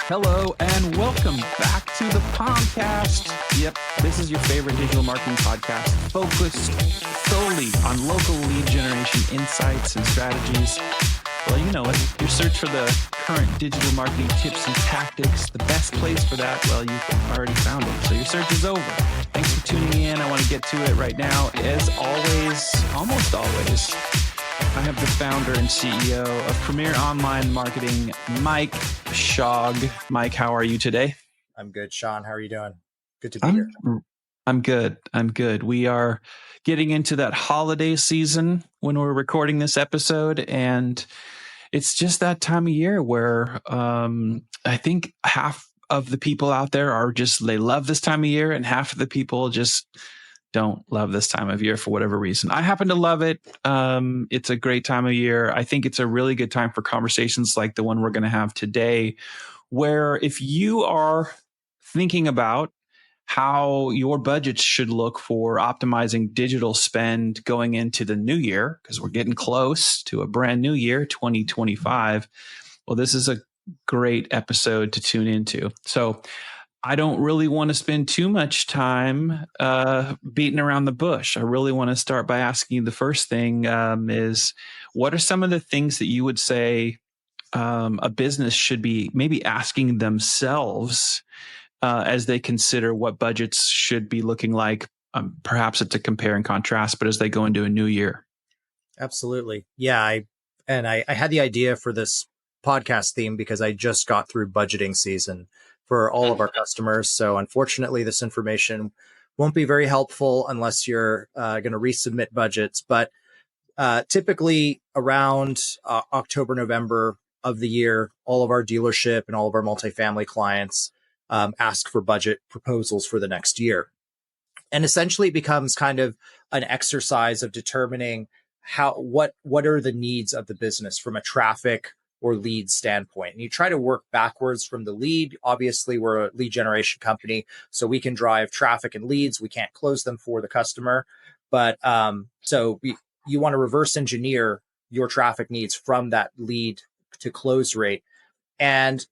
Hello and welcome back to the Palmcast. Yep, this is your favorite digital marketing podcast focused solely on local lead generation insights and strategies. Well, you know it. Your search for the current digital marketing tips and tactics, the best place for that, well, you've already found it. So your search is over. Thanks for tuning in. I want to get to it right now. As always, almost always, I have the founder and CEO of Premier Online Marketing, Mike Shaug. Mike, how are you today? I'm good. Sean, how are you doing? Good to be here. I'm good. We are getting into that holiday season when we're recording this episode, and it's just that time of year where I think half of the people out there are just, they love this time of year, and half of the people just don't love this time of year for whatever reason. I happen to love it. It's a great time of year. I think it's a really good time for conversations like the one we're going to have today, where if you are thinking about how your budgets should look for optimizing digital spend going into the new year, because we're getting close to a brand new year, 2025, well, this is a great episode to tune into. So I don't really want to spend too much time beating around the bush. I really want to start by asking you the first thing is, what are some of the things that you would say a business should be maybe asking themselves as they consider what budgets should be looking like? Perhaps it's a compare and contrast, but as they go into a new year. Absolutely. Yeah. I had the idea for this podcast theme because I just got through budgeting season for all of our customers. So unfortunately, this information won't be very helpful unless you're going to resubmit budgets. But typically around October, November of the year, all of our dealership and all of our multifamily clients ask for budget proposals for the next year. And essentially it becomes kind of an exercise of determining what are the needs of the business from a traffic or lead standpoint. And you try to work backwards from the lead. Obviously, we're a lead generation company, so we can drive traffic and leads. We can't close them for the customer. But you want to reverse engineer your traffic needs from that lead to close rate. And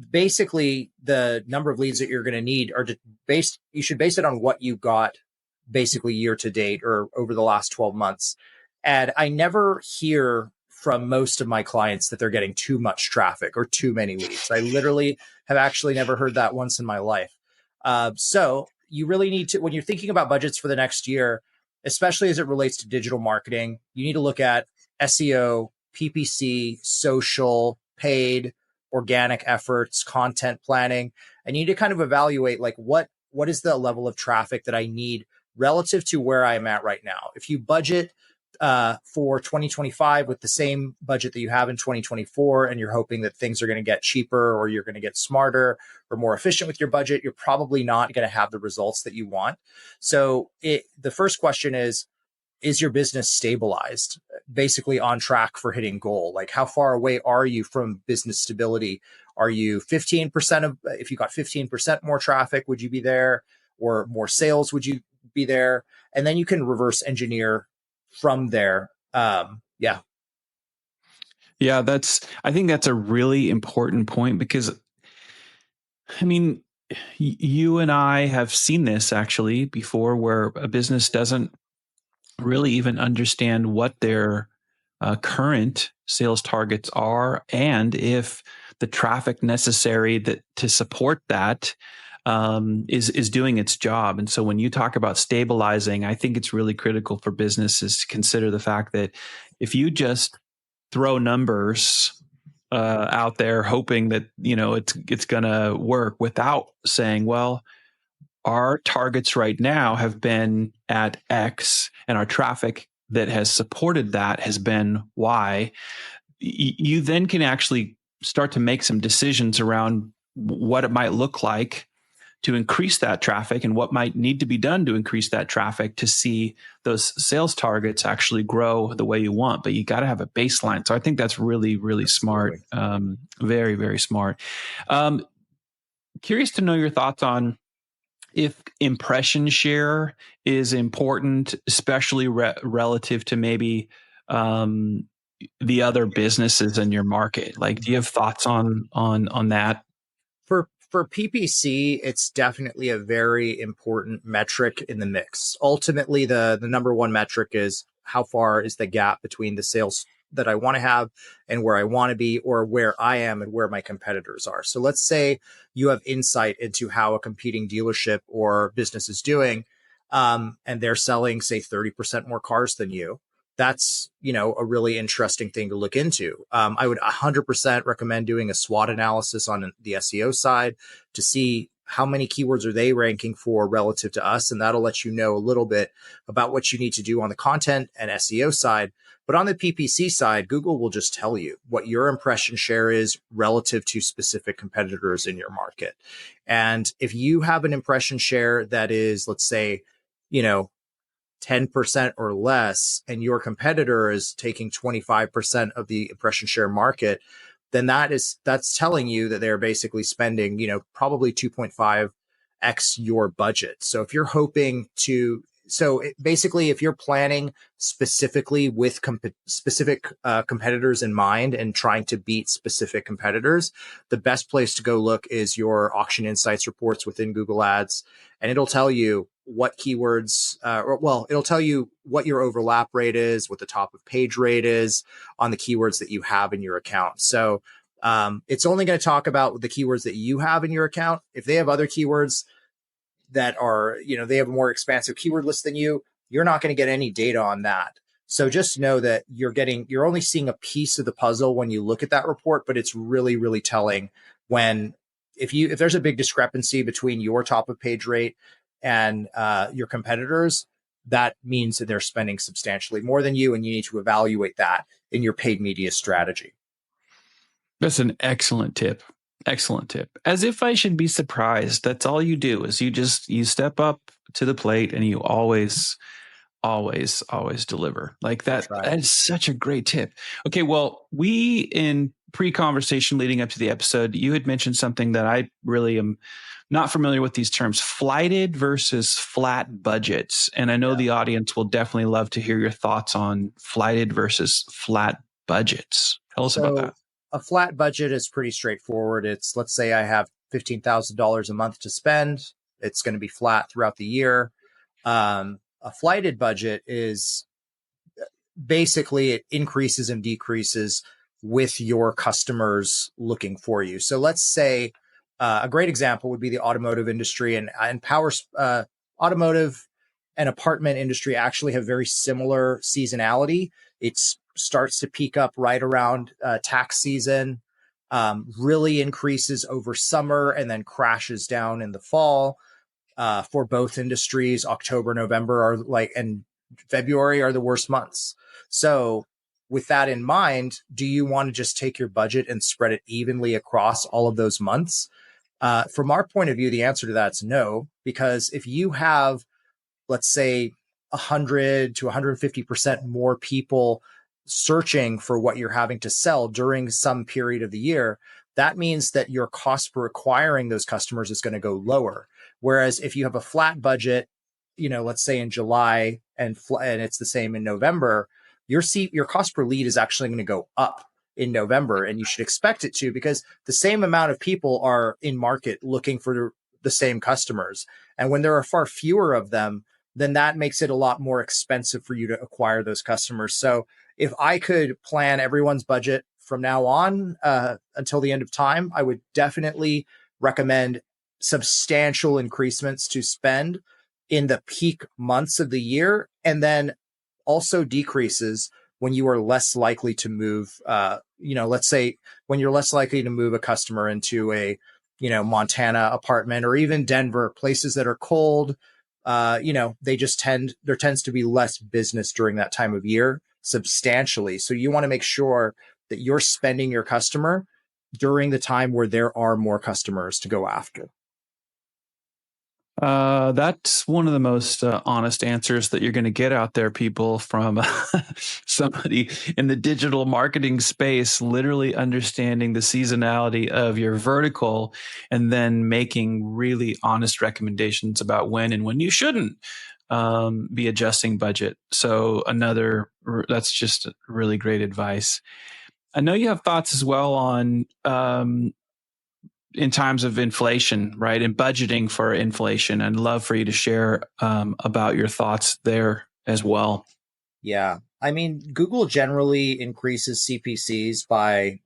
basically, the number of leads that you're going to need you should base it on what you got basically year to date or over the last 12 months. And I never hear from most of my clients that they're getting too much traffic or too many leads. I literally have actually never heard that once in my life. So you really need to, when you're thinking about budgets for the next year, especially as it relates to digital marketing, you need to look at SEO, PPC, social, paid, organic efforts, content planning. I need to kind of evaluate like what is the level of traffic that I need relative to where I'm at right now. If you budget for 2025 with the same budget that you have in 2024, and you're hoping that things are going to get cheaper or you're going to get smarter or more efficient with your budget, you're probably not going to have the results that you want. So the first question is your business stabilized, basically on track for hitting goal? Like, how far away are you from business stability? Are you 15% if you got 15% more traffic, would you be there? Or more sales, would you be there? And then you can reverse engineer from there. Yeah, I think that's a really important point, because I mean, you and I have seen this actually before, where a business doesn't really even understand what their current sales targets are, and if the traffic necessary to support that is doing its job. And so when you talk about stabilizing, I think it's really critical for businesses to consider the fact that if you just throw numbers out there hoping that it's going to work without saying, well, our targets right now have been at X, and our traffic that has supported that has been Y, you then can actually start to make some decisions around what it might look like to increase that traffic and what might need to be done to increase that traffic to see those sales targets actually grow the way you want. But you got to have a baseline. So I think that's really, really smart. Very, very smart. Curious to know your thoughts on, if impression share is important, especially relative to maybe the other businesses in your market. Like, do you have thoughts on that? For PPC, it's definitely a very important metric in the mix. Ultimately, the number one metric is how far is the gap between the sales that I want to have and where I want to be, or where I am and where my competitors are. So let's say you have insight into how a competing dealership or business is doing, and they're selling, say, 30% more cars than you. That's, a really interesting thing to look into. I would 100% recommend doing a SWOT analysis on the SEO side to see how many keywords are they ranking for relative to us. And that'll let you know a little bit about what you need to do on the content and SEO side. But on the PPC side, Google will just tell you what your impression share is relative to specific competitors in your market. And if you have an impression share that is, let's say, 10% or less, and your competitor is taking 25% of the impression share market, then that's telling you that they're basically spending, probably 2.5x your budget. So if you're hoping to, basically, if you're planning specifically with specific competitors in mind and trying to beat specific competitors, the best place to go look is your auction insights reports within Google Ads, and it'll tell you what keywords, it'll tell you what your overlap rate is, what the top of page rate is on the keywords that you have in your account. So it's only going to talk about the keywords that you have in your account. If they have other keywords that are, they have a more expansive keyword list than you, you're not going to get any data on that. So just know that you're only seeing a piece of the puzzle when you look at that report, but it's really, really telling when, if there's a big discrepancy between your top of page rate and your competitors, that means that they're spending substantially more than you, and you need to evaluate that in your paid media strategy. That's an excellent tip. Excellent tip. As if I should be surprised. That's all you do is you step up to the plate and you always deliver. Like that. That is such a great tip. Okay. Well, in pre-conversation leading up to the episode, you had mentioned something that I really am not familiar with, these terms: flighted versus flat budgets. And I know the audience will definitely love to hear your thoughts on flighted versus flat budgets. Tell us about that. A flat budget is pretty straightforward. It's, let's say I have $15,000 a month to spend. It's going to be flat throughout the year. A flighted budget is basically, it increases and decreases with your customers looking for you. So let's say a great example would be the automotive industry, and automotive and apartment industry actually have very similar seasonality. It starts to peak up right around tax season, really increases over summer, and then crashes down in the fall. For both industries, October, November and February are the worst months. So with that in mind, do you want to just take your budget and spread it evenly across all of those months? From our point of view, the answer to that's no, because if you have, let's say, 100 to 150% more people searching for what you're having to sell during some period of the year, that means that your cost per acquiring those customers is going to go lower. Whereas if you have a flat budget, let's say in July and it's the same in November, your cost per lead is actually going to go up in November, and you should expect it to, because the same amount of people are in market looking for the same customers. And when there are far fewer of them, then that makes it a lot more expensive for you to acquire those customers. So if I could plan everyone's budget from now on until the end of time, I would definitely recommend substantial increasements to spend in the peak months of the year, and then also decreases when you are less likely to move. Let's say when you're less likely to move a customer into a Montana apartment, or even Denver, places that are cold. There tends to be less business during that time of year substantially. So you want to make sure that you're spending your customer during the time where there are more customers to go after. That's one of the most honest answers that you're going to get out there, people, from somebody in the digital marketing space, literally understanding the seasonality of your vertical and then making really honest recommendations about when you shouldn't be adjusting budget. So that's just really great advice. I know you have thoughts as well on in times of inflation, right? And budgeting for inflation. I'd love for you to share about your thoughts there as well. Yeah. I mean, Google generally increases CPCs by,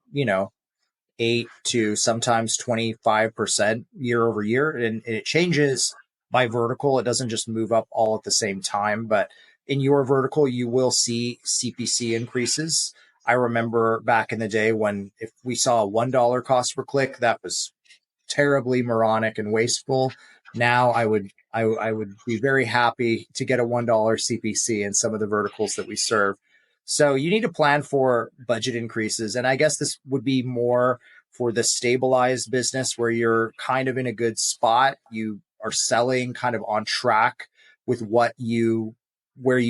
8 to sometimes 25% year over year. And it changes by vertical. It doesn't just move up all at the same time. But in your vertical, you will see CPC increases. I remember back in the day when if we saw a $1 cost per click, that was terribly moronic and wasteful. Now I would be very happy to get a $1 CPC in some of the verticals that we serve. So you need to plan for budget increases. And I guess this would be more for the stabilized business where you're kind of in a good spot. You are selling kind of on track with where you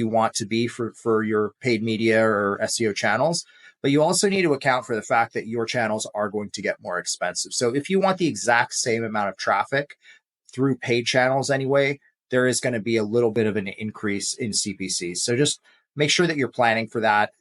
want to be for your paid media or SEO channels. But you also need to account for the fact that your channels are going to get more expensive. So if you want the exact same amount of traffic through paid channels anyway, there is going to be a little bit of an increase in CPCs. So just make sure that you're planning for that.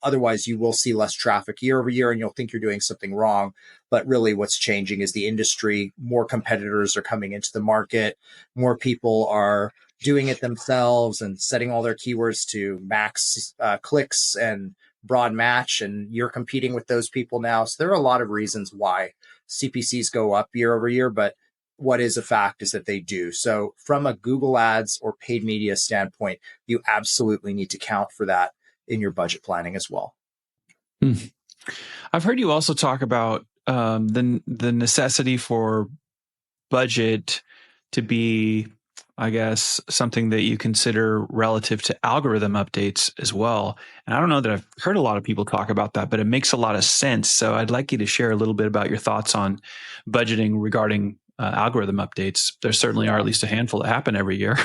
Otherwise, you will see less traffic year over year and you'll think you're doing something wrong. But really what's changing is the industry. More competitors are coming into the market. More people are doing it themselves and setting all their keywords to max clicks and broad match, and you're competing with those people now. So there are a lot of reasons why CPCs go up year over year, but what is a fact is that they do. So from a Google Ads or paid media standpoint, you absolutely need to count for that in your budget planning as well. I've heard you also talk about the necessity for budget to be, I guess, something that you consider relative to algorithm updates as well. And I don't know that I've heard a lot of people talk about that, but it makes a lot of sense. So I'd like you to share a little bit about your thoughts on budgeting regarding algorithm updates. There certainly are at least a handful that happen every year.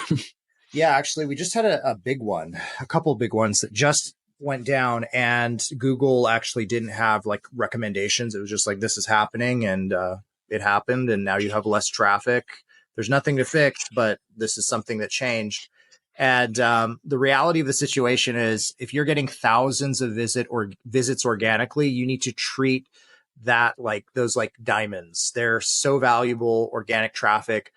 Yeah, actually, we just had a big one, a couple of big ones that just went down, and Google actually didn't have like recommendations. It was just like, this is happening, and it happened, and now you have less traffic. There's nothing to fix, but this is something that changed. And the reality of the situation is, if you're getting thousands of visits organically, you need to treat that like those like diamonds. They're so valuable. Organic traffic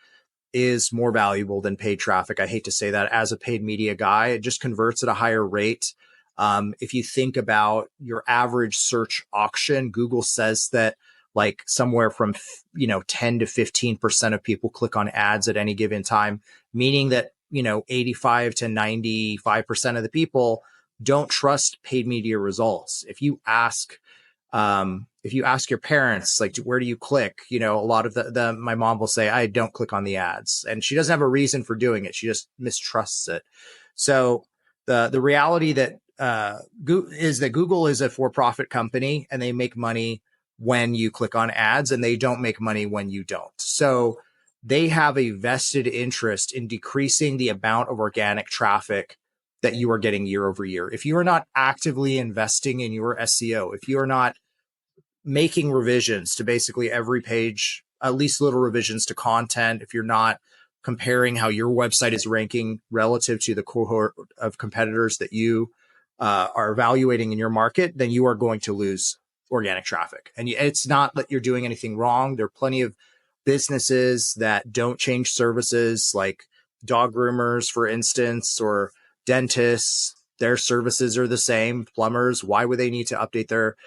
is more valuable than paid traffic. I hate to say that as a paid media guy, it just converts at a higher rate. If you think about your average search auction, Google says that like somewhere from 10 to 15% of people click on ads at any given time, meaning that 85 to 95% of the people don't trust paid media results. If you ask your parents, like, where do you click? A lot of my mom will say, I don't click on the ads, and she doesn't have a reason for doing it. She just mistrusts it. So the reality that is that Google is a for-profit company, and they make money when you click on ads, and they don't make money when you don't. So they have a vested interest in decreasing the amount of organic traffic that you are getting year over year. If you are not actively investing in your SEO, if you are not making revisions to basically every page, at least little revisions to content, if you're not comparing how your website is ranking relative to the cohort of competitors that you are evaluating in your market, then you are going to lose organic traffic. And it's not that you're doing anything wrong. There are plenty of businesses that don't change services, like dog groomers, for instance, or dentists. Their services are the same. Plumbers, why would they need to update their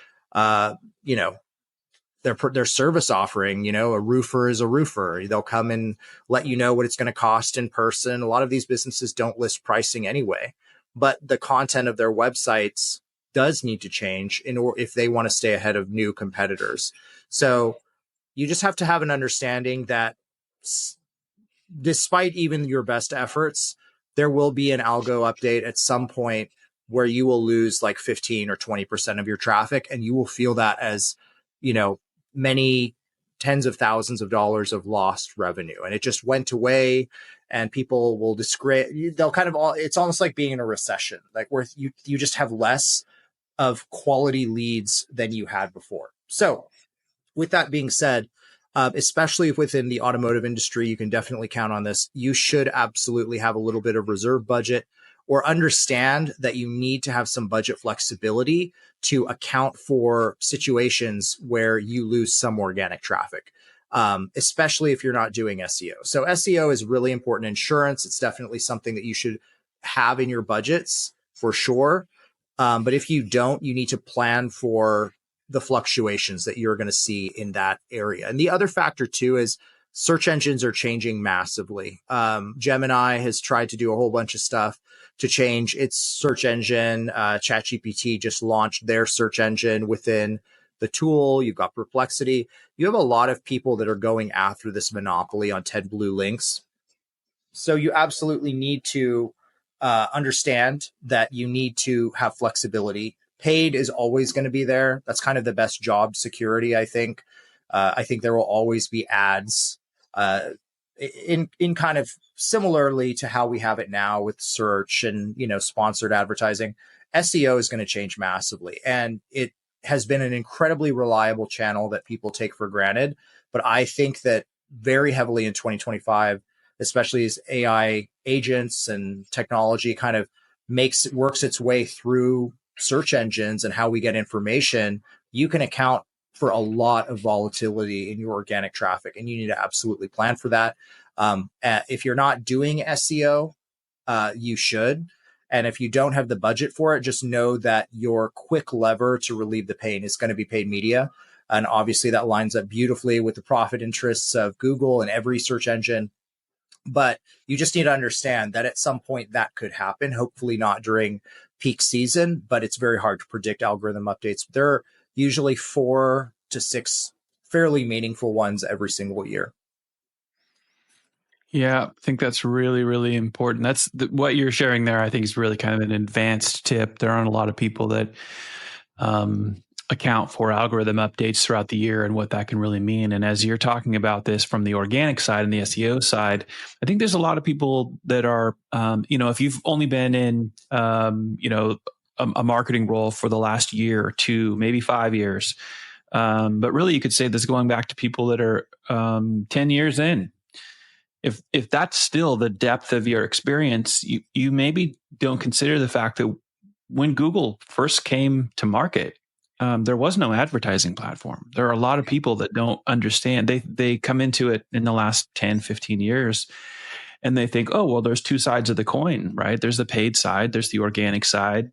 their service offering? A roofer is a roofer. They'll come and let you know what it's going to cost in person. A lot of these businesses don't list pricing anyway, but the content of their websites does need to change if they want to stay ahead of new competitors. So you just have to have an understanding that despite even your best efforts, there will be an algo update at some point where you will lose like 15 or 20% of your traffic. And you will feel that as, many tens of thousands of dollars of lost revenue, and it just went away. And people will they'll kind of it's almost like being in a recession, like where you just have less of quality leads than you had before. So with that being said, especially within the automotive industry, you can definitely count on this. You should absolutely have a little bit of reserve budget, or understand that you need to have some budget flexibility to account for situations where you lose some organic traffic, especially if you're not doing SEO. So SEO is really important insurance. It's definitely something that you should have in your budgets for sure. But if you don't, you need to plan for the fluctuations that you're going to see in that area. And the other factor too is search engines are changing massively. Gemini has tried to do a whole bunch of stuff to change its search engine. ChatGPT just launched their search engine within the tool. You've got Perplexity. You have a lot of people that are going after this monopoly on 10 blue links. So you absolutely need to understand that you need to have flexibility. Paid is always going to be there. That's kind of the best job security, I think. I think there will always be ads in kind of similarly to how we have it now with search and, sponsored advertising. SEO is going to change massively, and it has been an incredibly reliable channel that people take for granted. But I think that very heavily in 2025, especially as AI agents and technology kind of works its way through search engines and how we get information, you can account for a lot of volatility in your organic traffic, and you need to absolutely plan for that. If you're not doing SEO, you should. And if you don't have the budget for it, just know that your quick lever to relieve the pain is going to be paid media. And obviously that lines up beautifully with the profit interests of Google and every search engine. But you just need to understand that at some point that could happen, hopefully not during peak season, but it's very hard to predict algorithm updates. There are usually 4 to 6 fairly meaningful ones every single year. Yeah, I think that's really, really important. What you're sharing there, I think, is really kind of an advanced tip. There aren't a lot of people that account for algorithm updates throughout the year and what that can really mean. And as you're talking about this from the organic side and the SEO side, I think there's a lot of people that are, if you've only been in, a marketing role for the last year or two, maybe 5 years, but really you could say this going back to people that are 10 years in. If that's still the depth of your experience, you maybe don't consider the fact that when Google first came to market, there was no advertising platform. There are a lot of people that don't understand. They come into it in the last 10, 15 years, and they think, oh, well, there's two sides of the coin, right? There's the paid side, there's the organic side.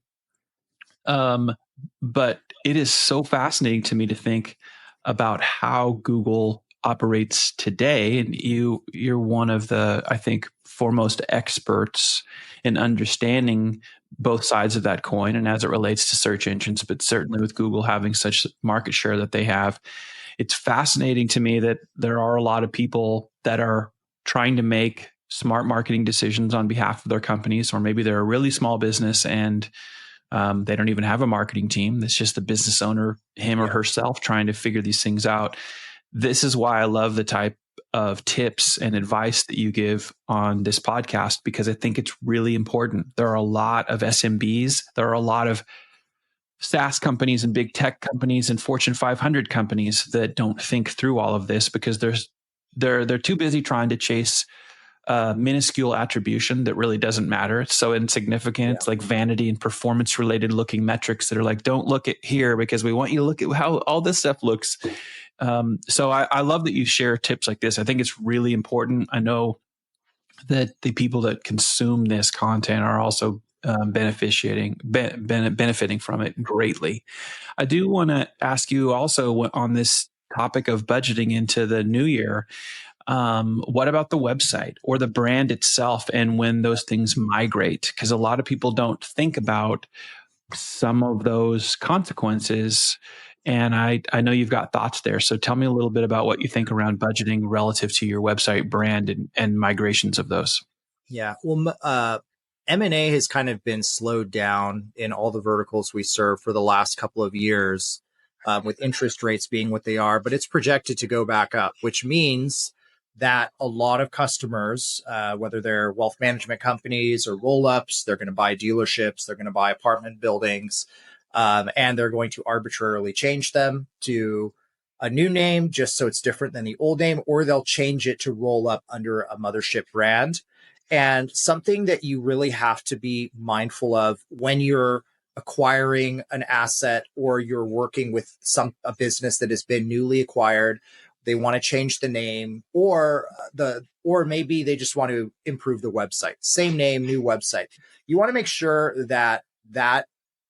But it is so fascinating to me to think about how Google operates today. And you're one of the, I think, foremost experts in understanding both sides of that coin, and as it relates to search engines, but certainly with Google having such market share that they have, it's fascinating to me that there are a lot of people that are trying to make smart marketing decisions on behalf of their companies, or maybe they're a really small business and they don't even have a marketing team. It's just the business owner, him or herself, trying to figure these things out. This is why I love the type of tips and advice that you give on this podcast, because I think it's really important. There are a lot of SMBs. There are a lot of SaaS companies and big tech companies and Fortune 500 companies that don't think through all of this because they're too busy trying to chase minuscule attribution that really doesn't matter. It's so insignificant. It's like vanity and performance related looking metrics that are like, don't look at here because we want you to look at how all this stuff looks. So I love that you share tips like this. I think it's really important. I know that the people that consume this content are also benefiting from it greatly. I do want to ask you also on this topic of budgeting into the new year. What about the website or the brand itself and when those things migrate? Because a lot of people don't think about some of those consequences. And I know you've got thoughts there. So tell me a little bit about what you think around budgeting relative to your website brand and migrations of those. Yeah. Well, M&A has kind of been slowed down in all the verticals we serve for the last couple of years. with interest rates being what they are, but it's projected to go back up, which means that a lot of customers, whether they're wealth management companies or roll-ups, they're going to buy dealerships, they're going to buy apartment buildings, and they're going to arbitrarily change them to a new name just so it's different than the old name, or they'll change it to roll up under a mothership brand. And something that you really have to be mindful of when you're acquiring an asset or you're working with a business that has been newly acquired, they want to change the name, or maybe they just want to improve the website. Same name, new website. You want to make sure that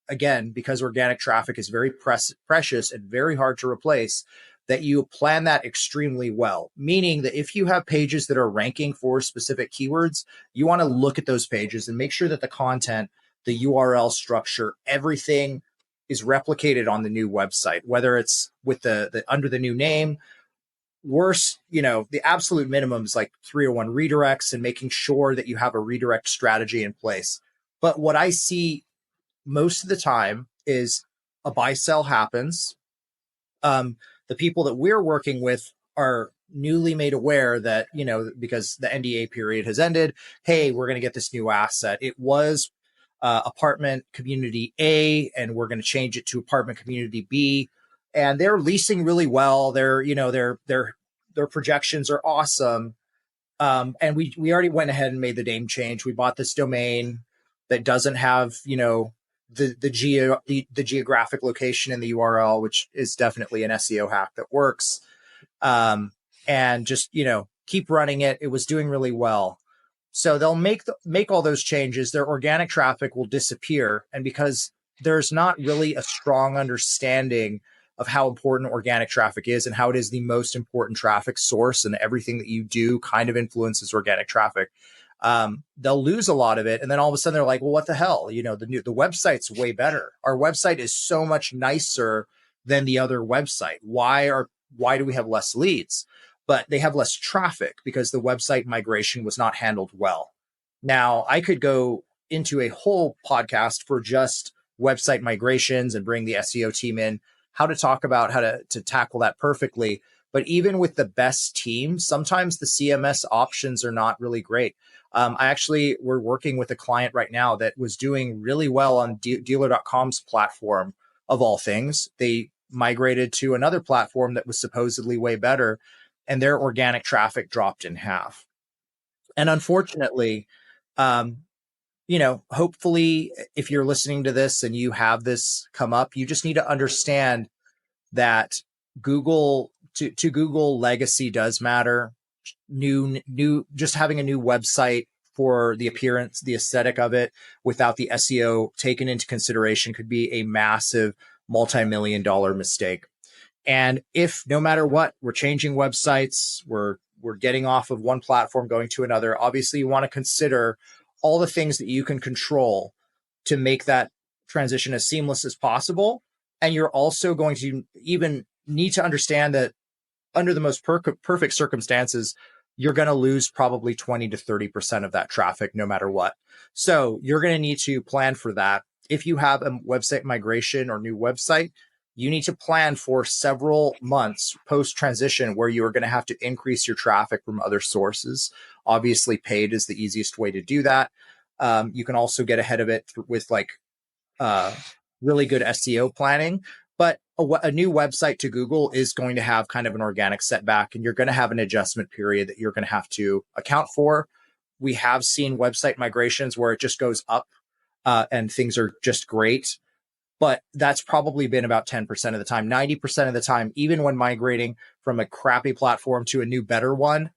again, because organic traffic is very precious and very hard to replace, that you plan that extremely well. Meaning that if you have pages that are ranking for specific keywords, you want to look at those pages and make sure that the content, the URL structure, everything is replicated on the new website, whether it's with the under the new name. Worse, the absolute minimum is like 301 redirects and making sure that you have a redirect strategy in place. But what I see most of the time is a buy sell happens. The people that we're working with are newly made aware that, because the NDA period has ended, hey, we're going to get this new asset. It was apartment community A, and we're going to change it to apartment community B. And they're leasing really well. Their projections are awesome. And we already went ahead and made the name change. We bought this domain that doesn't have, the geographic location in the URL, which is definitely an SEO hack that works. And just, keep running it. It was doing really well. So they'll make all those changes. Their organic traffic will disappear. And because there's not really a strong understanding of how important organic traffic is and how it is the most important traffic source, and everything that you do kind of influences organic traffic, they'll lose a lot of it. And then all of a sudden they're like, well, what the hell? The website's way better. Our website is so much nicer than the other website. Why do we have less leads? But they have less traffic because the website migration was not handled well. Now, I could go into a whole podcast for just website migrations and bring the SEO team in, how to talk about how to tackle that perfectly. But even with the best team, sometimes the CMS options are not really great. We're working with a client right now that was doing really well on dealer.com's platform, of all things. They migrated to another platform that was supposedly way better, and their organic traffic dropped in half. And unfortunately, hopefully if you're listening to this and you have this come up, you just need to understand that Google legacy does matter. Just having a new website for the appearance, the aesthetic of it, without the SEO taken into consideration, could be a massive multi-million-dollar mistake. And if no matter what, we're changing websites, we're getting off of one platform, going to another, obviously you want to consider all the things that you can control to make that transition as seamless as possible. And you're also going to even need to understand that under the most perfect circumstances, you're going to lose probably 20 to 30% of that traffic no matter what. So you're going to need to plan for that. If you have a website migration or new website, you need to plan for several months post-transition where you are going to have to increase your traffic from other sources. Obviously, paid is the easiest way to do that. You can also get ahead of it with really good SEO planning. But a new website to Google is going to have kind of an organic setback, and you're going to have an adjustment period that you're going to have to account for. We have seen website migrations where it just goes up and things are just great. But that's probably been about 10% of the time. 90% of the time, even when migrating from a crappy platform to a new, better one,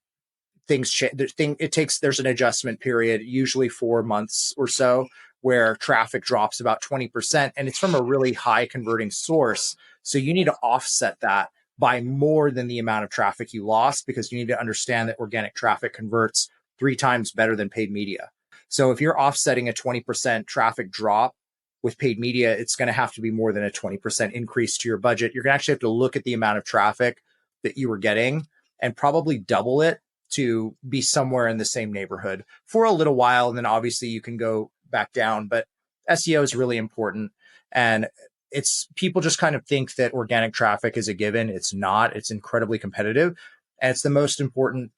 things change. There's an adjustment period, usually 4 months or so, where traffic drops about 20%, and it's from a really high converting source. So you need to offset that by more than the amount of traffic you lost, because you need to understand that organic traffic converts 3 times better than paid media. So if you're offsetting a 20% traffic drop with paid media, it's going to have to be more than a 20% increase to your budget. You're going to actually have to look at the amount of traffic that you were getting and probably double it to be somewhere in the same neighborhood for a little while. And then obviously you can go back down, but SEO is really important. And it's people just kind of think that organic traffic is a given. It's not. It's incredibly competitive, and it's the most important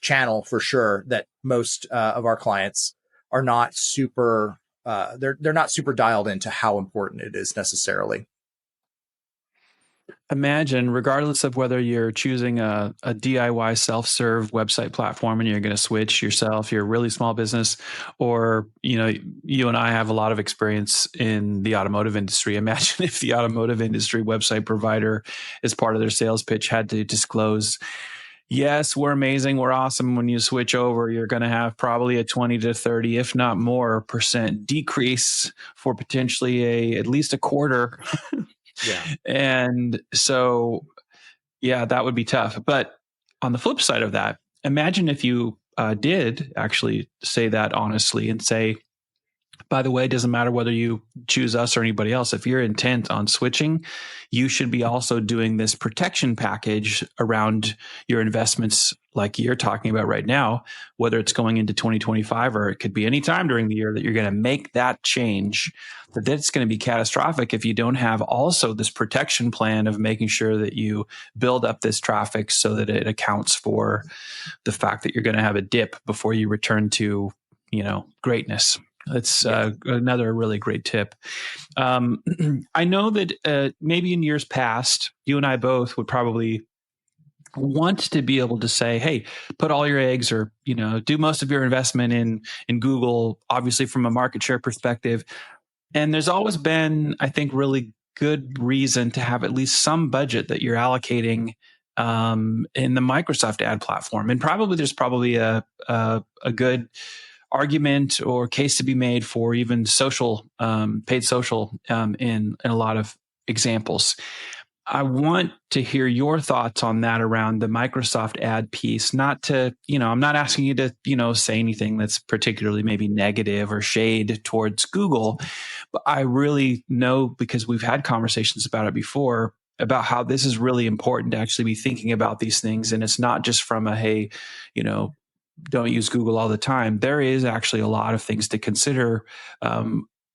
channel for sure that most of our clients are not super. They're not super dialed into how important it is necessarily. Imagine, regardless of whether you're choosing a DIY self-serve website platform and you're going to switch yourself, you're a really small business, or you and I have a lot of experience in the automotive industry. Imagine if the automotive industry website provider, as part of their sales pitch, had to disclose, yes, we're amazing, we're awesome. When you switch over, you're going to have probably a 20 to 30, if not more, percent decrease for potentially at least a quarter. Yeah. And so, yeah, that would be tough. But on the flip side of that, imagine if you did actually say that honestly and say, by the way, it doesn't matter whether you choose us or anybody else. If you're intent on switching, you should be also doing this protection package around your investments like you're talking about right now, whether it's going into 2025 or it could be any time during the year that you're going to make that change, that's going to be catastrophic if you don't have also this protection plan of making sure that you build up this traffic so that it accounts for the fact that you're going to have a dip before you return to, greatness. That's another really great tip. I know that maybe in years past, you and I both would probably want to be able to say, hey, put all your eggs or, do most of your investment in Google, obviously from a market share perspective. And there's always been, I think, really good reason to have at least some budget that you're allocating in the Microsoft ad platform. And there's probably a good argument or case to be made for even social, paid social in a lot of examples. I want to hear your thoughts on that around the Microsoft ad piece. Not to, I'm not asking you to, say anything that's particularly maybe negative or shade towards Google, but I really know, because we've had conversations about it before, about how this is really important to actually be thinking about these things. And it's not just from a, hey, don't use Google all the time. There is actually a lot of things to consider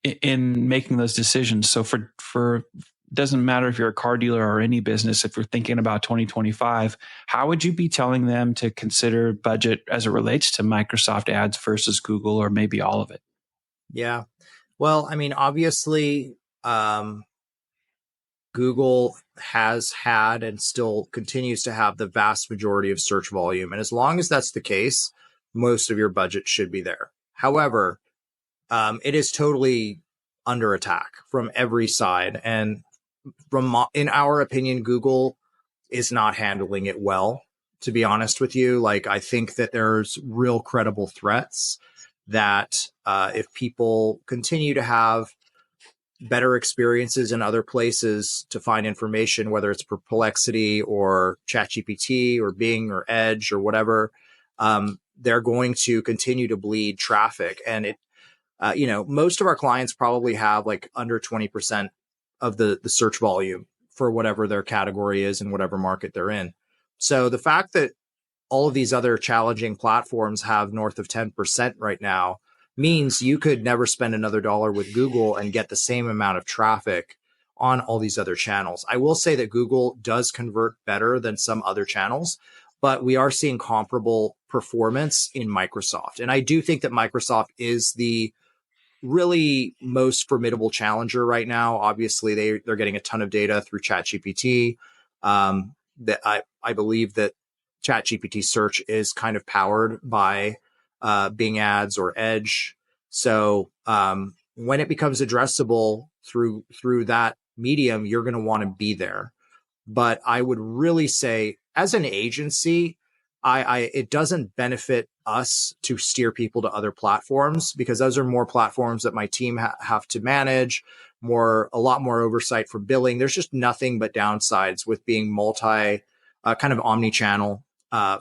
in making those decisions. So for doesn't matter if you're a car dealer or any business, if you're thinking about 2025, how would you be telling them to consider budget as it relates to Microsoft ads versus Google, or maybe all of it? Yeah. Well, I mean, obviously, Google has had and still continues to have the vast majority of search volume. And as long as that's the case, most of your budget should be there. However, it is totally under attack from every side. And in our opinion, Google is not handling it well, to be honest with you. Like, I think that there's real credible threats that if people continue to have better experiences in other places to find information, whether it's Perplexity or ChatGPT or Bing or Edge or whatever, they're going to continue to bleed traffic. And it, most of our clients probably have like under 20% of the search volume for whatever their category is in whatever market they're in. So the fact that all of these other challenging platforms have north of 10% right now means you could never spend another dollar with Google and get the same amount of traffic on all these other channels. I will say that Google does convert better than some other channels, but we are seeing comparable performance in Microsoft. And I do think that Microsoft is the really most formidable challenger right now. Obviously, they're getting a ton of data through ChatGPT. That I believe that ChatGPT search is kind of powered by Bing ads or Edge. So when it becomes addressable through that medium, you're going to want to be there. But I would really say, as an agency, it doesn't benefit us to steer people to other platforms, because those are more platforms that my team have to manage, a lot more oversight for billing. There's just nothing but downsides with being kind of omni-channel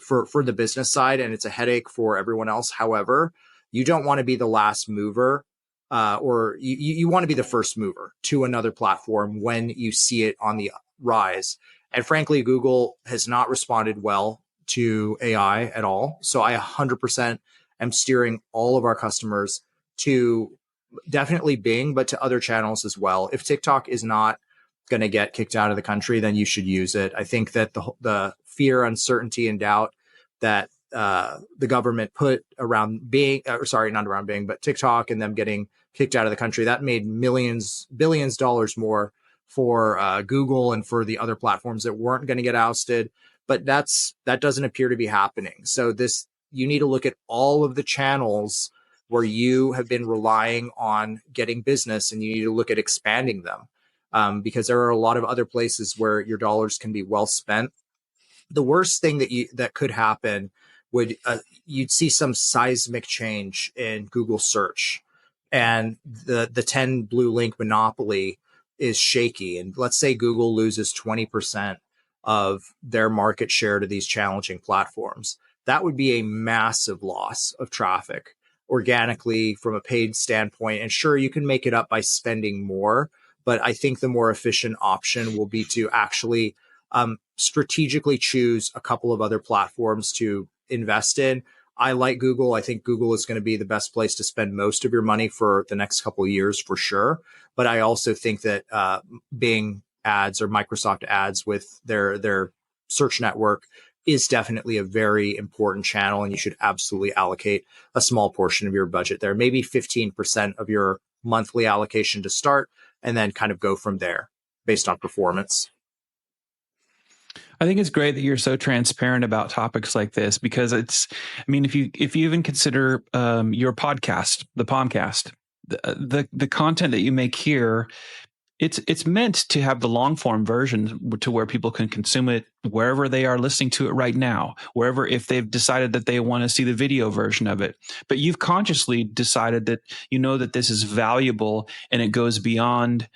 for the business side, and it's a headache for everyone else. However, you don't want to be the last mover, or you want to be the first mover to another platform when you see it on the rise. And frankly, Google has not responded well to AI at all. So I 100% am steering all of our customers to definitely Bing, but to other channels as well. If TikTok is not going to get kicked out of the country, then you should use it. I think that the fear, uncertainty, and doubt that the government put around Bing, sorry, not around Bing, but TikTok and them getting kicked out of the country, that made billions dollars more for Google and for the other platforms that weren't going to get ousted. But that doesn't appear to be happening. So you need to look at all of the channels where you have been relying on getting business, and you need to look at expanding them, because there are a lot of other places where your dollars can be well spent. The worst thing that could happen would you'd see some seismic change in Google search, and the 10 blue link monopoly is shaky. And let's say Google loses 20% of their market share to these challenging platforms. That would be a massive loss of traffic organically from a paid standpoint. And sure, you can make it up by spending more, but I think the more efficient option will be to actually strategically choose a couple of other platforms to invest in. I like Google. I think Google is going to be the best place to spend most of your money for the next couple of years for sure. But I also think that Bing ads or Microsoft ads with their search network is definitely a very important channel, and you should absolutely allocate a small portion of your budget there, maybe 15% of your monthly allocation to start, and then kind of go from there based on performance. I think it's great that you're so transparent about topics like this, because if you even consider your podcast, the Pomcast, the content that you make here, it's meant to have the long form version to where people can consume it wherever they are listening to it right now, wherever, if they've decided that they want to see the video version of it. But you've consciously decided that that this is valuable and it goes beyond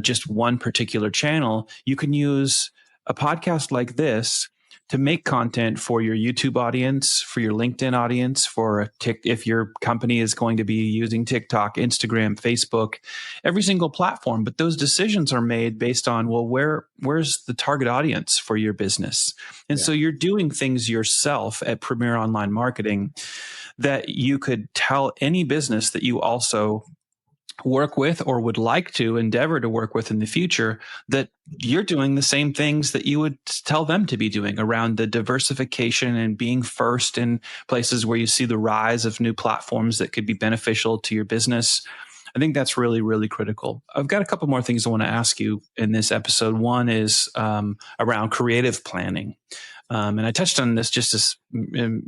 just one particular channel. You can use a podcast like this to make content for your YouTube audience, for your LinkedIn audience, if your company is going to be using TikTok, Instagram, Facebook, every single platform. But those decisions are made based on, well, where's the target audience for your business? And so you're doing things yourself at Premier Online Marketing that you could tell any business that you also work with or would like to endeavor to work with in the future, that you're doing the same things that you would tell them to be doing around the diversification and being first in places where you see the rise of new platforms that could be beneficial to your business. I think that's really, really critical. I've got a couple more things I want to ask you in this episode. One is around creative planning. And I touched on this just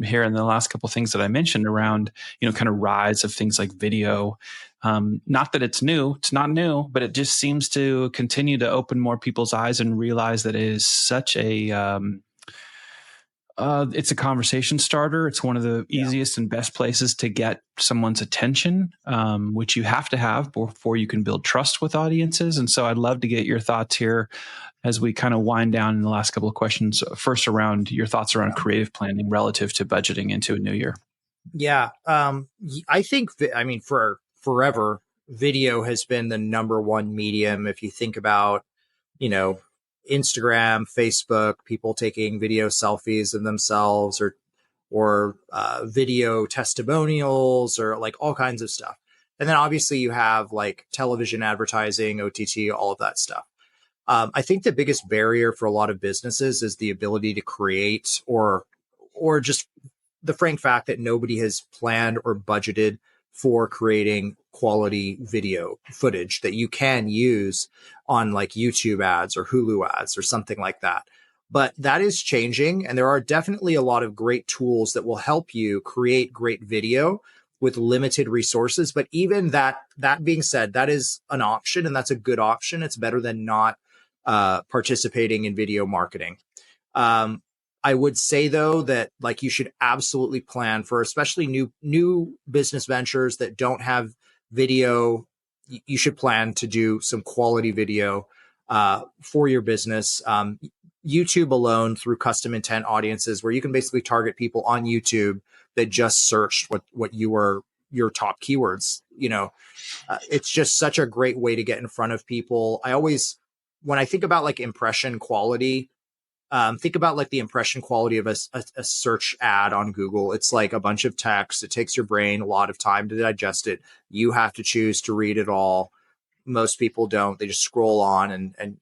here in the last couple of things that I mentioned around, kind of rise of things like video. Not that it's not new, but it just seems to continue to open more people's eyes and realize that it is such it's a conversation starter. It's one of the easiest and best places to get someone's attention, which you have to have before you can build trust with audiences. And so I'd love to get your thoughts here as we kind of wind down in the last couple of questions. First, around your thoughts around creative planning relative to budgeting into a new year. Yeah. I think, for forever, video has been the number one medium. If you think about, Instagram, Facebook, people taking video selfies of themselves or video testimonials or like all kinds of stuff. And then obviously you have like television advertising, OTT, all of that stuff. I think the biggest barrier for a lot of businesses is the ability to create or just the frank fact that nobody has planned or budgeted for creating quality video footage that you can use on like YouTube ads or Hulu ads or something like that. But that is changing. And there are definitely a lot of great tools that will help you create great video with limited resources. But even that being said, that is an option, and that's a good option. It's better than not participating in video marketing. I would say though that like you should absolutely plan for, especially new business ventures that don't have video. You should plan to do some quality video for your business. YouTube alone, through custom intent audiences, where you can basically target people on YouTube that just searched what your top keywords. It's just such a great way to get in front of people. When I think about like impression quality, think about like the impression quality of a search ad on Google. It's like a bunch of text. It takes your brain a lot of time to digest it. You have to choose to read it all. Most people don't. They just scroll on and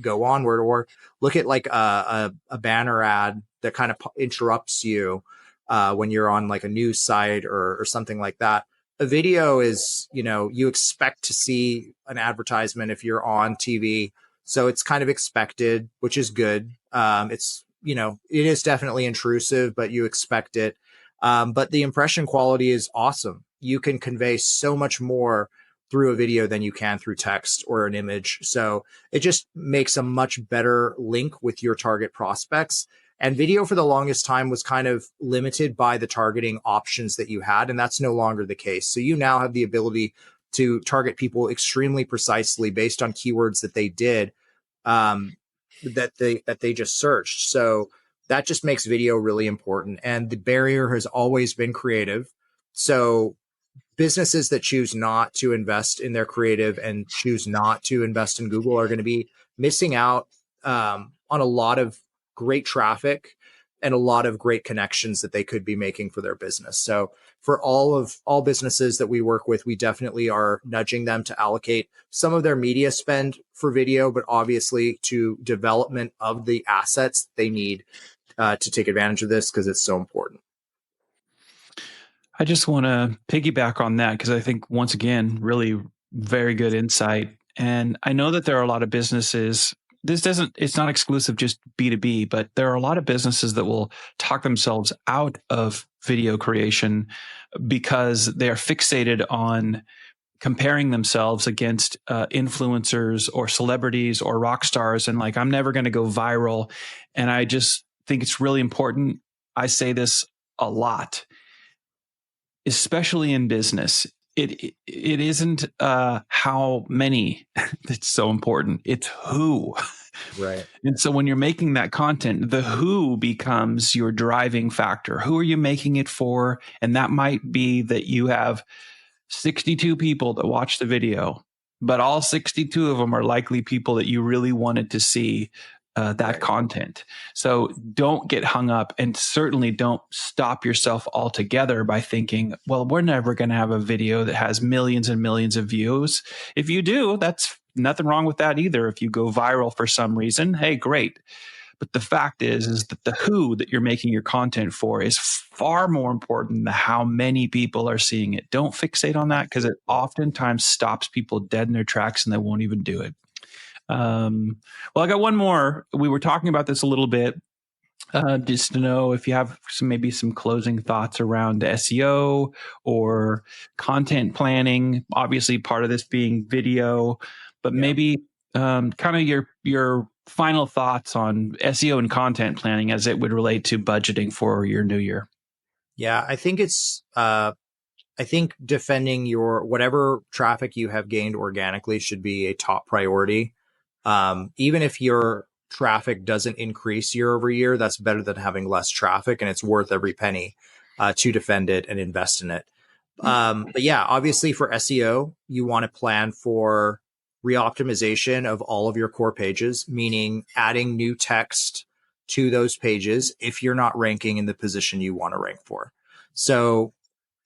go onward, or look at like a banner ad that kind of interrupts you when you're on like a news site or something like that. A video is, you expect to see an advertisement if you're on TV. So it's kind of expected, which is good. It's, it is definitely intrusive, but you expect it. But the impression quality is awesome. You can convey so much more through a video than you can through text or an image. So it just makes a much better link with your target prospects. And video for the longest time was kind of limited by the targeting options that you had. And that's no longer the case. So you now have the ability to target people extremely precisely based on keywords that they did, that they just searched. So that just makes video really important. And the barrier has always been creative. So businesses that choose not to invest in their creative and choose not to invest in Google are going to be missing out on a lot of great traffic and a lot of great connections that they could be making for their business. So for all businesses that we work with, we definitely are nudging them to allocate some of their media spend for video, but obviously to development of the assets they need to take advantage of this, because it's so important. I just want to piggyback on that because I think, once again, really very good insight. And I know that there are a lot of businesses. It's not exclusive just B2B, but there are a lot of businesses that will talk themselves out of video creation because they are fixated on comparing themselves against influencers or celebrities or rock stars. And like, I'm never going to go viral. And I just think it's really important. I say this a lot, especially in business. It isn't how many that's so important. It's who. Right. And so when you're making that content, the who becomes your driving factor. Who are you making it for? And that might be that you have 62 people that watch the video, but all 62 of them are likely people that you really wanted to see that content. So don't get hung up, and certainly don't stop yourself altogether by thinking, well, we're never going to have a video that has millions and millions of views. If you do, that's nothing wrong with that either. If you go viral for some reason, hey, great. But the fact is that the who that you're making your content for is far more important than how many people are seeing it. Don't fixate on that, because it oftentimes stops people dead in their tracks and they won't even do it. Well, I got one more. We were talking about this a little bit, just to know if you have maybe some closing thoughts around SEO or content planning. Obviously, part of this being video, but maybe kind of your final thoughts on SEO and content planning as it would relate to budgeting for your new year. Yeah, I think I think defending your whatever traffic you have gained organically should be a top priority. Even if your traffic doesn't increase year over year, that's better than having less traffic, and it's worth every penny to defend it and invest in it. But yeah, obviously for SEO, you want to plan for reoptimization of all of your core pages, meaning adding new text to those pages if you're not ranking in the position you want to rank for. So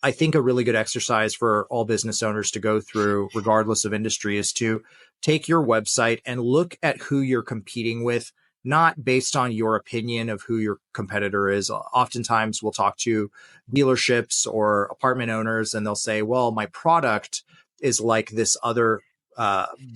I think a really good exercise for all business owners to go through, regardless of industry, is to take your website and look at who you're competing with, not based on your opinion of who your competitor is. Oftentimes we'll talk to dealerships or apartment owners and they'll say, well, my product is like this other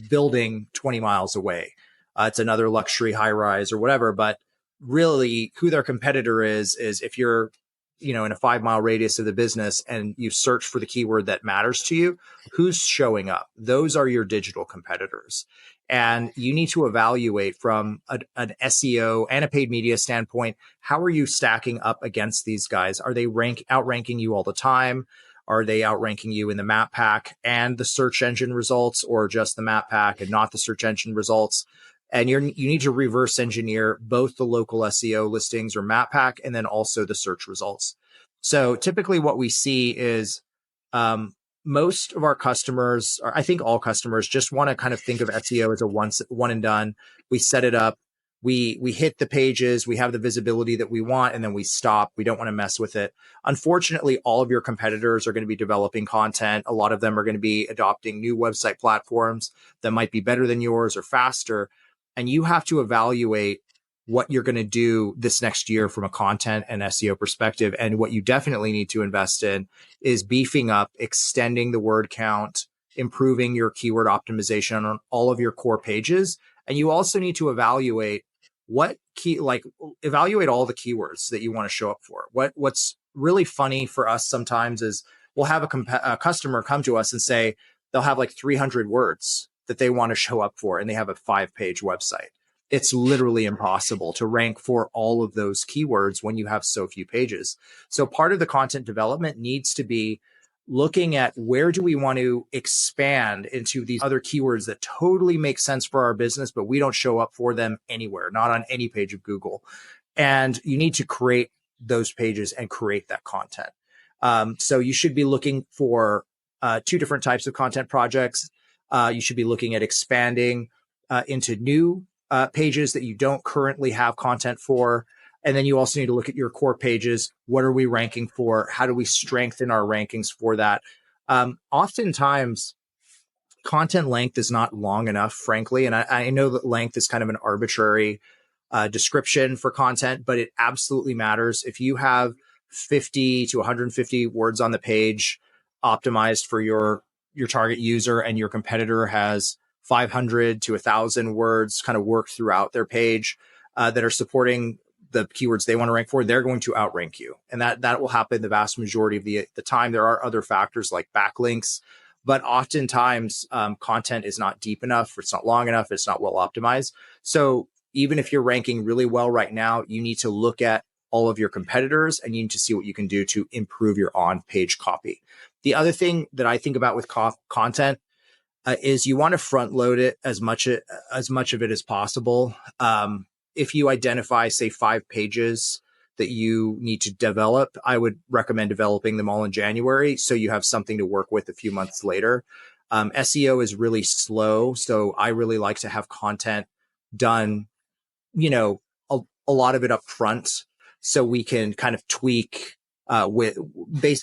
building 20 miles away. It's another luxury high rise or whatever. But really who their competitor is if you're in a 5-mile radius of the business and you search for the keyword that matters to you, who's showing up? Those are your digital competitors. And you need to evaluate from an SEO and a paid media standpoint, how are you stacking up against these guys? Are they outranking you all the time? Are they outranking you in the map pack and the search engine results, or just the map pack and not the search engine results? And you need to reverse engineer both the local SEO listings or map pack and then also the search results. So typically what we see is most of our customers, or I think all customers, just want to kind of think of SEO as a one and done. We set it up. we hit the pages, we have the visibility that we want, and then we stop. We don't want to mess with it. Unfortunately, all of your competitors are going to be developing content. A lot of them are going to be adopting new website platforms that might be better than yours or faster. And you have to evaluate what you're going to do this next year from a content and SEO perspective. And what you definitely need to invest in is beefing up, extending the word count, improving your keyword optimization on all of your core pages. And you also need to evaluate evaluate all the keywords that you want to show up for. What's really funny for us sometimes is we'll have a customer come to us and say they'll have like 300 words that they want to show up for, and they have a 5-page website. It's literally impossible to rank for all of those keywords when you have so few pages. So part of the content development needs to be looking at where do we want to expand into these other keywords that totally make sense for our business, but we don't show up for them anywhere, not on any page of Google. And you need to create those pages and create that content. So you should be looking for 2 different types of content projects. You should be looking at expanding into new pages that you don't currently have content for. And then you also need to look at your core pages. What are we ranking for? How do we strengthen our rankings for that? Oftentimes, content length is not long enough, frankly. And I know that length is kind of an arbitrary description for content, but it absolutely matters. If you have 50 to 150 words on the page optimized for your target user, and your competitor has 500 to 1,000 words kind of worked throughout their page that are supporting the keywords they want to rank for, they're going to outrank you. And that will happen the vast majority of the time. There are other factors like backlinks, but oftentimes content is not deep enough, it's not long enough, it's not well optimized. So even if you're ranking really well right now, you need to look at all of your competitors and you need to see what you can do to improve your on-page copy. The other thing that I think about with content is you want to front load it as much of it as possible. If you identify, say, 5 pages that you need to develop, I would recommend developing them all in January so you have something to work with a few months later. SEO is really slow, so I really like to have content done, a lot of it up front so we can kind of tweak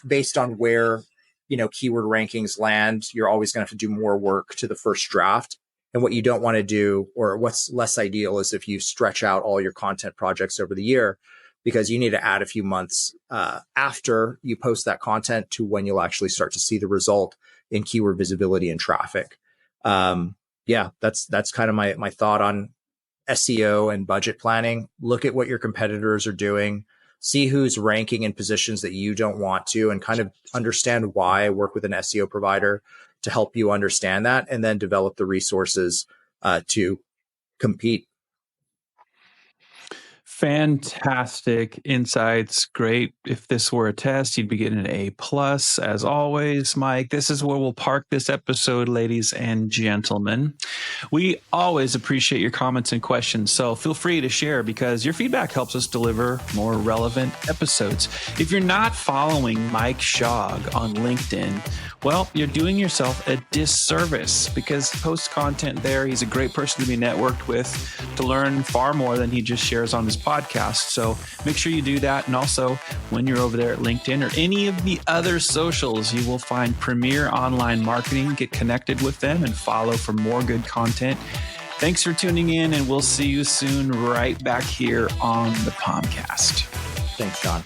based on where keyword rankings land. You're always going to have to do more work to the first draft. And what you don't want to do, or what's less ideal, is if you stretch out all your content projects over the year, because you need to add a few months after you post that content to when you'll actually start to see the result in keyword visibility and traffic. That's kind of my thought on SEO and budget planning. Look at what your competitors are doing. See who's ranking in positions that you don't want to, and kind of understand why. Work with an SEO provider to help you understand that, and then develop the resources to compete. Fantastic insights. Great. If this were a test, you'd be getting an A+. As always, Mike, this is where we'll park this episode, ladies and gentlemen. We always appreciate your comments and questions, so feel free to share because your feedback helps us deliver more relevant episodes. If you're not following Mike Shaug on LinkedIn, well, you're doing yourself a disservice because he posts content there. He's a great person to be networked with, to learn far more than he just shares on his podcast. So make sure you do that. And also, when you're over there at LinkedIn or any of the other socials, you will find Premier Online Marketing. Get connected with them and follow for more good content. Thanks for tuning in, and we'll see you soon right back here on the Palmcast. Thanks, John.